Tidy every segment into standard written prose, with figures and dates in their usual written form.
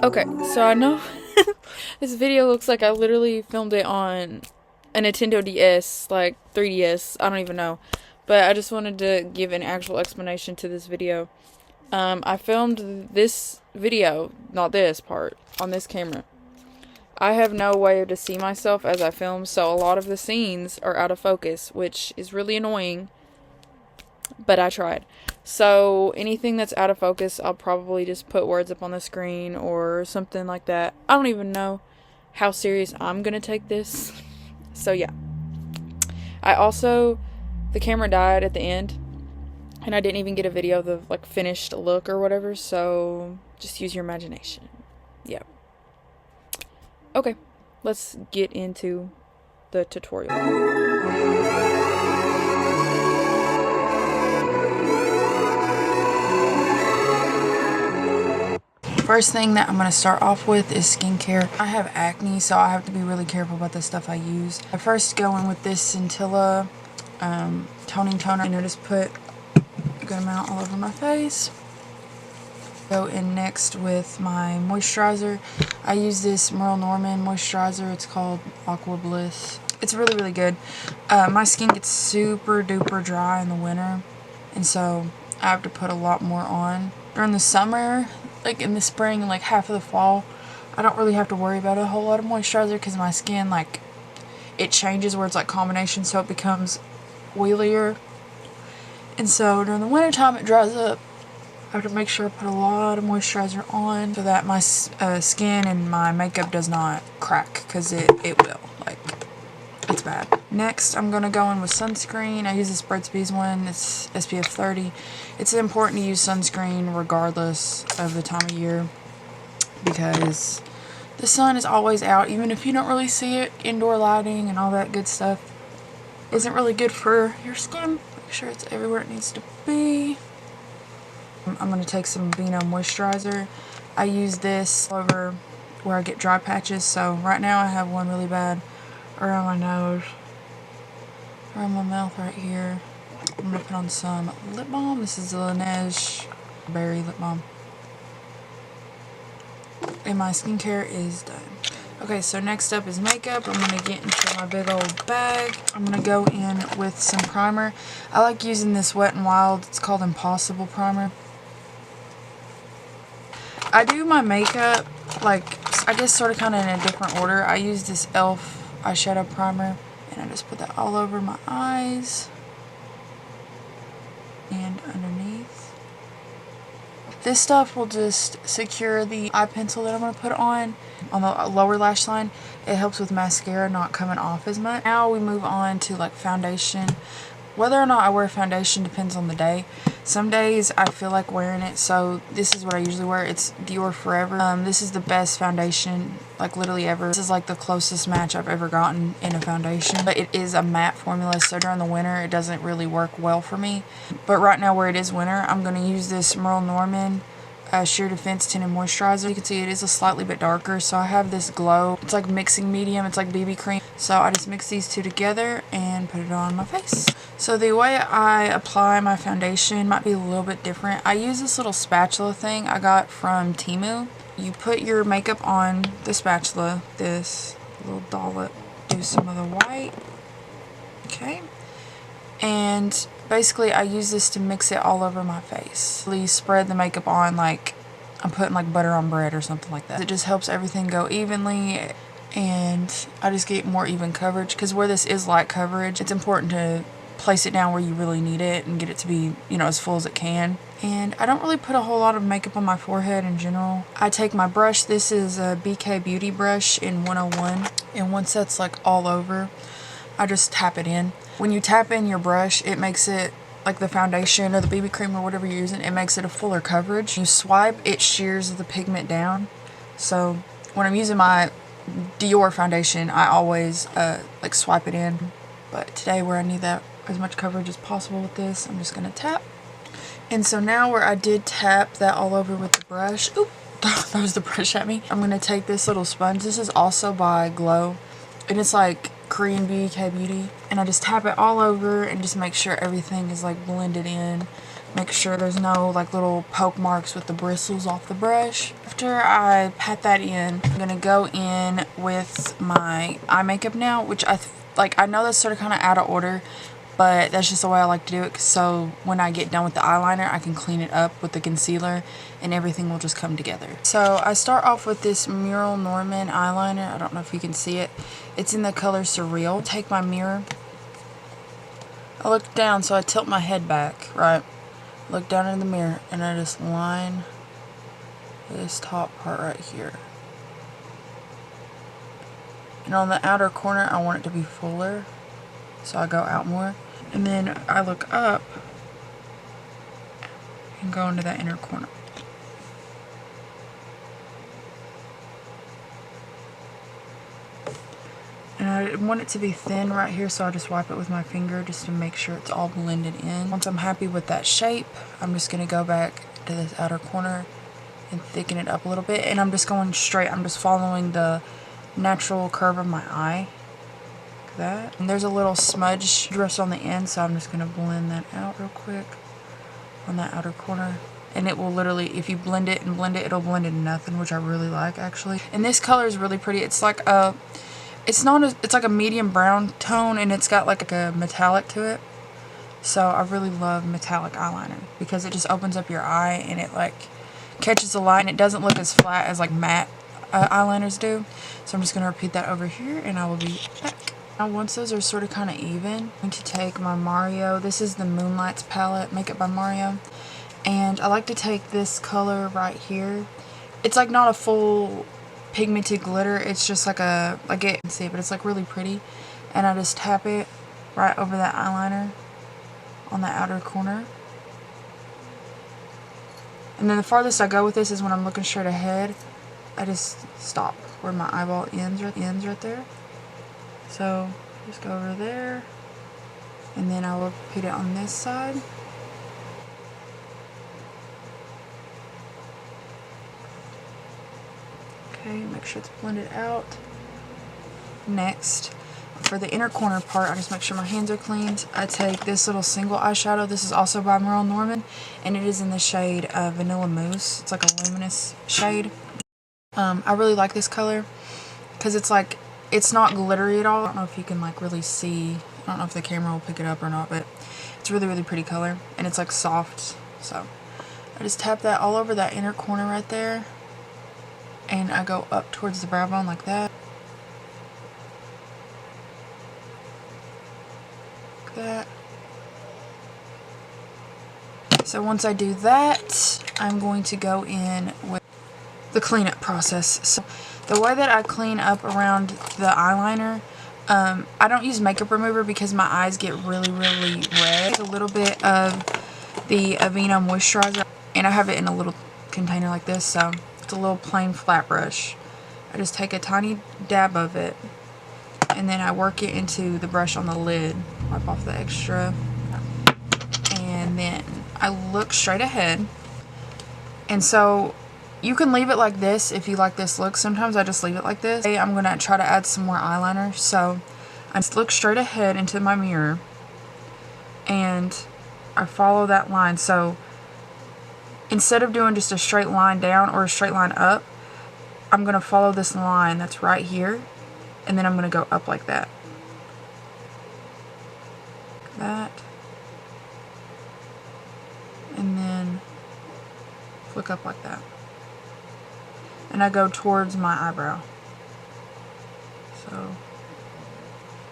Okay, so I know this video looks like I literally filmed it on a Nintendo DS, like 3DS, I don't even know. But I just wanted to give an actual explanation to this video. I filmed this video, not this part, on this camera. I have no way to see myself as I film, so a lot of the scenes are out of focus, which is really annoying, but I tried. So anything that's out of focus, I'll probably just put words up on the screen or something like that. I don't even know how serious I'm gonna take this. So yeah. The camera died at the end, and I didn't even get a video of the like finished look or whatever, so just use your imagination. Yeah. Okay, let's get into the tutorial. First thing that I'm going to start off with is skincare. I have acne, so I have to be really careful about the stuff I use. I first go in with this centella toning toner, and I just put a good amount all over my face. Go in next with my moisturizer. I use this Merle moisturizer. It's called Aqua Bliss. It's really, really good. My skin gets super duper dry in the winter, and so I have to put a lot more on. During the summer, like in the spring and like half of the fall, I don't really have to worry about a whole lot of moisturizer because my skin, like, it changes where it's like combination, so it becomes oilier. And so during the winter time it dries up. I have to make sure I put a lot of moisturizer on so that my skin and my makeup does not crack, because it will. Like, it's bad. Next, I'm going to go in with sunscreen. I use this Burt's Bees one. It's SPF 30. It's important to use sunscreen regardless of the time of year, because the sun is always out, even if you don't really see it. Indoor lighting and all that good stuff isn't really good for your skin. Make sure it's everywhere it needs to be. I'm going to take some aveeno moisturizer. I use this over where I get dry patches. So right now I have one really bad around my nose, around my mouth right here. I'm going to put on some lip balm. This is the LANEIGE berry lip balm. And my skincare is done. Okay, so next up is makeup. I'm going to get into my big old bag. I'm going to go in with some primer. I like using this Wet n Wild. It's called Impossible Primer. I do my makeup, like, I guess sort of kind of in a different order. I use this e.l.f. eyeshadow primer, and I just put that all over my eyes and underneath. This stuff will just secure the eye pencil that I'm going to put on the lower lash line. It helps with mascara not coming off as much. Now we move on to like foundation. Whether or not I wear foundation depends on the day. Some days I feel like wearing it, so this is what I usually wear. It's Dior Forever. This is the best foundation, like literally ever. This is like the closest match I've ever gotten in a foundation. But it is a matte formula, so during the winter it doesn't really work well for me. But right now where it is winter, I'm going to use this Merle Sheer Defense Tinted Moisturizer. You can see it is a slightly bit darker, so I have this glow. It's like mixing medium, it's like BB cream. So I just mix these two together and put it on my face. So the way I apply my foundation might be a little bit different. I use this little spatula thing I got from Temu. You put your makeup on the spatula, this little dollop, do some of the white, okay, and basically I use this to mix it all over my face. Really spread the makeup on like I'm putting like butter on bread or something like that. It just helps everything go evenly, and I just get more even coverage, because where this is light coverage, it's important to place it down where you really need it and get it to be, you know, as full as it can. And I don't really put a whole lot of makeup on my forehead in general. I take my brush. This is a BK Beauty brush in 101, and once that's like all over, I just tap it in. When you tap in your brush, it makes it, like the foundation or the BB cream or whatever you're using, it makes it a fuller coverage. You swipe, it shears the pigment down. So when I'm using my Dior foundation, I always like swipe it in. But today, where I need that as much coverage as possible with this, I'm just going to tap. And so now where I did tap that all over with the brush, oop, that was the brush at me. I'm going to take this little sponge. This is also by Glow, and it's like Korean BK Beauty, and I just tap it all over and just make sure everything is like blended in Make sure there's no like little poke marks with the bristles off the brush. After I pat that in, I'm gonna go in with my eye makeup now, which I know that's sort of kind of out of order, but that's just the way I like to do it, so when I get done with the eyeliner I can clean it up with the concealer and everything will just come together. So I start off with this Merle Norman eyeliner. I don't know if you can see it. It's in the color Surreal. Take my mirror. I look down, so I tilt my head back, right? Look down in the mirror and I just line this top part right here. And on the outer corner I want it to be fuller, so I go out more. And then I look up and go into that inner corner. And I want it to be thin right here, so I just wipe it with my finger just to make sure it's all blended in. Once I'm happy with that shape, I'm just going to go back to this outer corner and thicken it up a little bit. And I'm just going straight. I'm just following the natural curve of my eye. Like that. And there's a little smudge just on the end, so I'm just going to blend that out real quick on that outer corner. And it will literally, if you blend it and blend it, it'll blend into nothing, which I really like actually. And this color is really pretty. It's like a... it's like a medium brown tone, and it's got like a metallic to it. So I really love metallic eyeliner because it just opens up your eye and it like catches the light and it doesn't look as flat as like matte eyeliners do. So I'm just going to repeat that over here and I will be back. Now once those are sort of kind of even, I'm going to take my Mario. This is the Moonlights palette, Makeup by Mario. And I like to take this color right here. It's like not a full pigmented glitter, it's just like a, like it, you can see it, but it's like really pretty. And I just tap it right over that eyeliner on the outer corner. And then the farthest I go with this is when I'm looking straight ahead, I just stop where my eyeball ends right there. So just go over there, and then I will repeat it on this side. Okay, make sure it's blended out. Next, for the inner corner part, I just make sure my hands are cleaned. I take this little single eyeshadow. This is also by Merle Norman, and it is in the shade Vanilla Mousse. It's like a luminous shade. I really like this color because it's like, it's not glittery at all. I don't know if you can like really see. I don't know if the camera will pick it up or not, but it's really, really pretty color, and it's like soft. So I just tap that all over that inner corner right there. And I go up towards the brow bone like that. Like that. So once I do that, I'm going to go in with the cleanup process. So the way that I clean up around the eyeliner, I don't use makeup remover because my eyes get really, really red. Take a little bit of the Aveeno moisturizer, and I have it in a little container like this, so a little plain flat brush. I just take a tiny dab of it and then I work it into the brush on the lid, wipe off the extra, and then I look straight ahead. And so you can leave it like this if you like this look. Sometimes I just leave it like this. I'm gonna try to add some more eyeliner, so I just look straight ahead into my mirror and I follow that line. So instead of doing just a straight line down or a straight line up, I'm going to follow this line that's right here, and then I'm going to go up like that. Like that. And then flick up like that. And I go towards my eyebrow. So,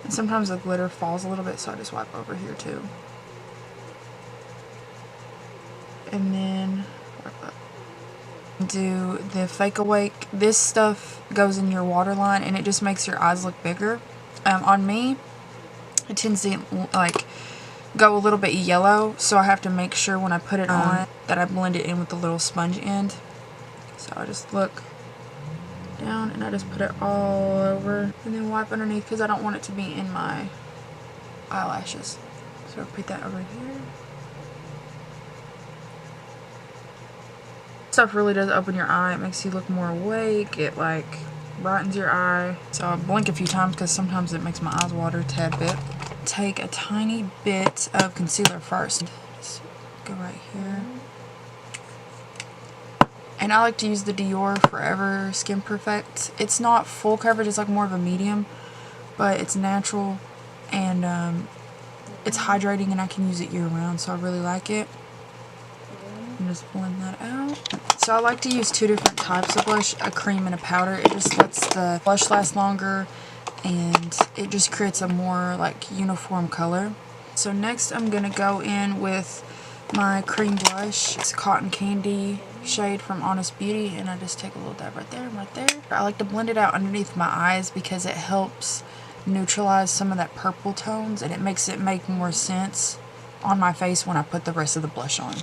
and sometimes the glitter falls a little bit, so I just wipe over here too. And then do the Fake Awake. This stuff goes in your waterline and it just makes your eyes look bigger. On me, it tends to like go a little bit yellow, so I have to make sure when I put it on that I blend it in with the little sponge end. So I just look down and I just put it all over and then wipe underneath because I don't want it to be in my eyelashes. So repeat that over here. Stuff really does open your eye. It makes you look more awake. It like brightens your eye. So I blink a few times because sometimes it makes my eyes water a tad bit. Take a tiny bit of concealer first. Just go right here. And I like to use the Dior Forever Skin Perfect. It's not full coverage, it's like more of a medium, but it's natural and it's hydrating and I can use it year round, so I really like it. And just blend that out. So I like to use two different types of blush, a cream and a powder. It just lets the blush last longer and it just creates a more like uniform color. So next I'm going to go in with my cream blush. It's Cotton Candy shade from Honest Beauty, and I just take a little dab right there and right there. I like to blend it out underneath my eyes because it helps neutralize some of that purple tones and it makes it make more sense on my face when I put the rest of the blush on.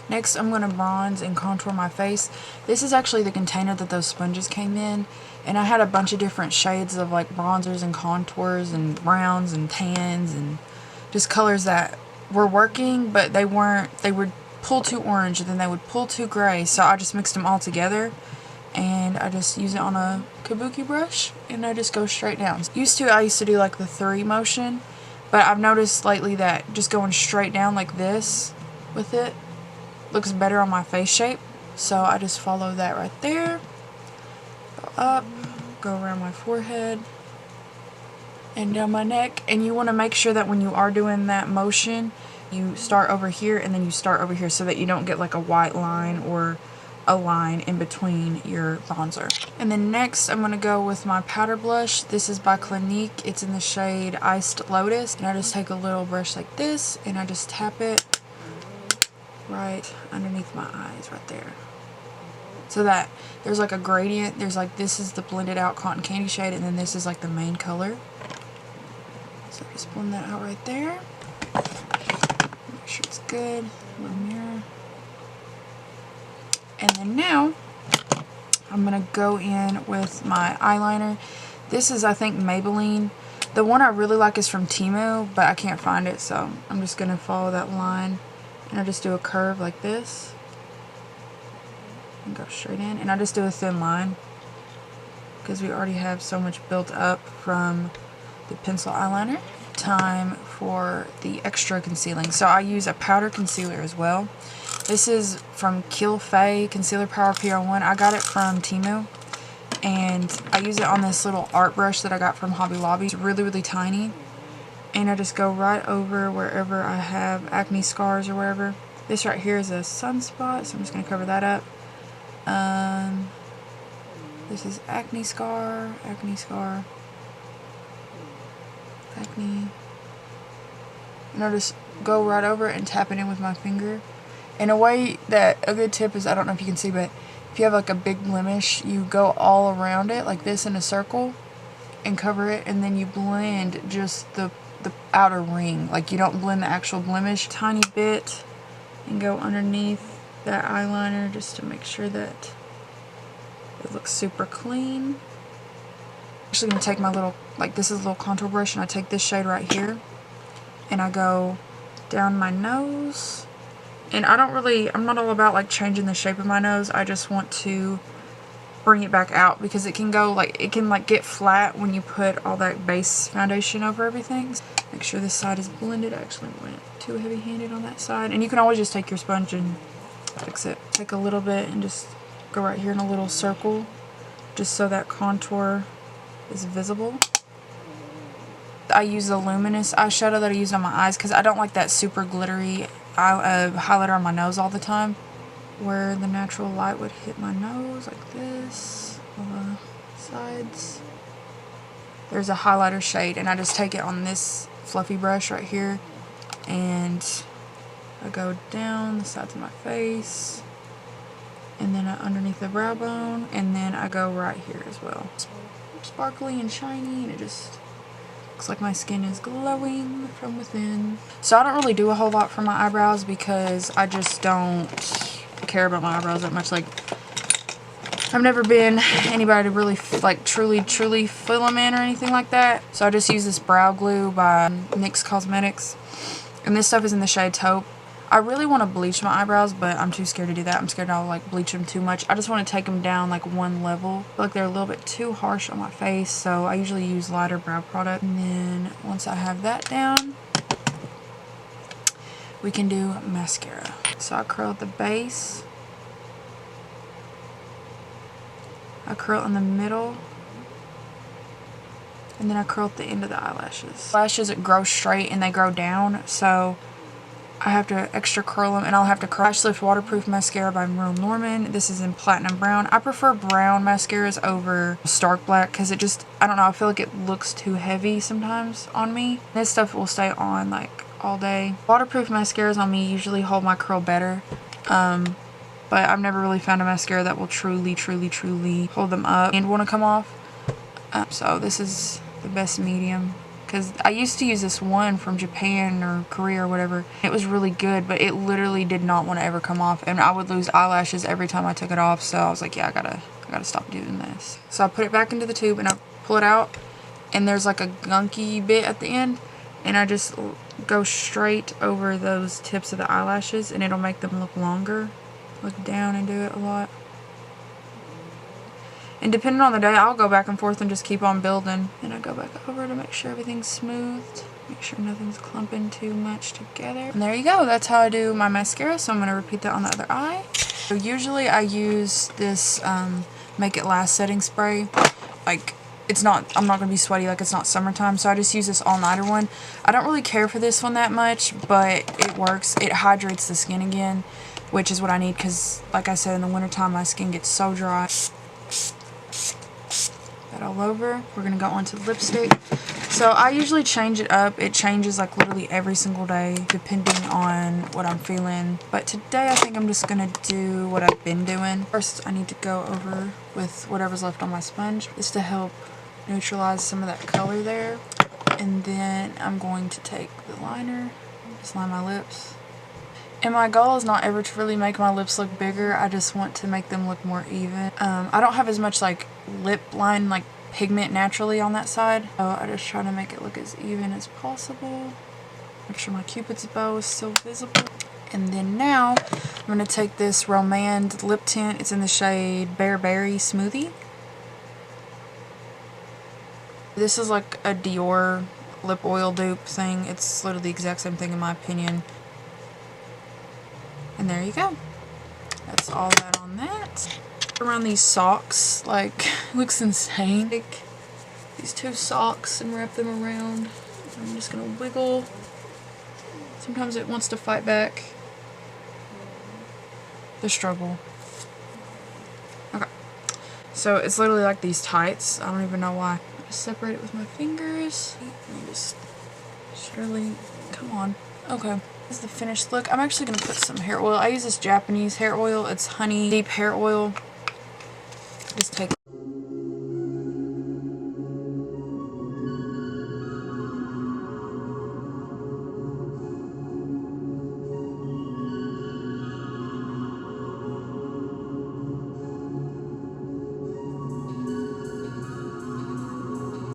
Next I'm going to bronze and contour my face. This is actually the container that those sponges came in, and I had a bunch of different shades of like bronzers and contours and browns and tans and just colors that were working, but they would pull too orange and then they would pull too gray, so I just mixed them all together and I just use it on a kabuki brush and I just go straight down. I used to do like the 3 motion, but I've noticed lately that just going straight down like this with it looks better on my face shape, so I just follow that right there. Go up, go around my forehead and down my neck, and you want to make sure that when you are doing that motion you start over here and then you start over here so that you don't get like a white line or a line in between your bronzer. And then next I'm going to go with my powder blush. This is by Clinique. It's in the shade Iced Lotus, and I just take a little brush like this and I just tap it right underneath my eyes right there, so that there's like a gradient. There's like, this is the blended out cotton candy shade and then this is like the main color. So just blend that out right there. Make sure it's good. A little mirror. And then now I'm going to go in with my eyeliner. This is, I think, Maybelline. The one I really like is from Temu, but I can't find it, so I'm just going to follow that line. And I just do a curve like this. And go straight in. And I just do a thin line because we already have so much built up from the pencil eyeliner. Time for the extra concealing. So I use a powder concealer as well. This is from Killfe Concealer Power PR1. I got it from Temu, and I use it on this little art brush that I got from Hobby Lobby. It's really, really tiny, and I just go right over wherever I have acne scars or wherever. This right here is a sunspot, so I'm just going to cover that up. This is acne scar, acne, and I'll just go right over it and tap it in with my finger. In a way that, a good tip is, I don't know if you can see, but if you have like a big blemish, you go all around it like this in a circle and cover it, and then you blend just the outer ring. Like, you don't blend the actual blemish. Tiny bit, and go underneath that eyeliner just to make sure that it looks super clean. I'm actually going to take my little, like, this is a little contour brush, and I take this shade right here and I go down my nose. And I'm not all about like changing the shape of my nose. I just want to bring it back out because it can go like, it can like get flat when you put all that base foundation over everything. Make sure this side is blended. I actually went too heavy handed on that side. And you can always just take your sponge and fix it. Take a little bit and just go right here in a little circle just so that contour is visible. I use the luminous eyeshadow that I use on my eyes because I don't like that super glittery highlighter on my nose all the time, where the natural light would hit my nose like this on the sides. There's a highlighter shade, and I just take it on this fluffy brush right here and I go down the sides of my face and then underneath the brow bone, and then I go right here as well. Sparkly and shiny, and it just looks like my skin is glowing from within. So I don't really do a whole lot for my eyebrows because I just don't care about my eyebrows that much. Like, I've never been anybody to really like truly fill them in or anything like that. So I just use this brow glue by NYX Cosmetics, and this stuff is in the shade Taupe. I really want to bleach my eyebrows, but I'm too scared to do that. I'm scared I'll like bleach them too much. I just want to take them down like one level. I feel like they're a little bit too harsh on my face, so I usually use lighter brow product. And then once I have that down, we can do mascara. So I curl at the base. I curl in the middle. And then I curl at the end of the eyelashes. Lashes grow straight and they grow down, so I have to extra curl them, and I'll have to curl Lash Lift Waterproof Mascara by Merle Norman. This is in Platinum Brown. I prefer brown mascaras over Stark Black because it just, I don't know, I feel like it looks too heavy sometimes on me. This stuff will stay on like all day. Waterproof mascaras on me usually hold my curl better. But I've never really found a mascara that will truly hold them up and want to come off. So this is the best medium, because I used to use this one from Japan or Korea or whatever. It was really good, but it literally did not want to ever come off, and I would lose eyelashes every time I took it off. So I was like, yeah, I gotta stop doing this. So I put it back into the tube and I pull it out, and there's like a gunky bit at the end, and I just go straight over those tips of the eyelashes, and it'll make them look longer. Look down and do it a lot. And depending on the day, I'll go back and forth and just keep on building. And I go back over to make sure everything's smoothed. Make sure nothing's clumping too much together. And there you go. That's how I do my mascara. So I'm going to repeat that on the other eye. So usually I use this Make It Last setting spray. Like, it's not, I'm not going to be sweaty like it's not summertime. So I just use this all-nighter one. I don't really care for this one that much, but it works. It hydrates the skin again, which is what I need because, like I said, in the wintertime my skin gets so dry. That all over. We're going to go on to the lipstick. So I usually change it up. It changes like literally every single day depending on what I'm feeling. But today I think I'm just going to do what I've been doing. First I need to go over with whatever's left on my sponge just to help neutralize some of that color there. And then I'm going to take the liner, just line my lips. And my goal is not ever to really make my lips look bigger. I just want to make them look more even. I don't have as much like lip line like pigment naturally on that side. So I just try to make it look as even as possible. Make sure my Cupid's bow is still visible. And then now I'm going to take this Romand lip tint. It's in the shade Bear Berry Smoothie. This is like a Dior lip oil dupe thing. It's literally the exact same thing in my opinion. And there you go. That's all that on that. Around these socks, like, looks insane. Take these two socks and wrap them around. I'm just gonna wiggle. Sometimes it wants to fight back. The struggle. Okay. So it's literally like these tights. I don't even know why. I just separate it with my fingers. Let me just surely, come on. Okay. This is the finished look. I'm actually going to put some hair oil. I use this Japanese hair oil. It's honey deep hair oil.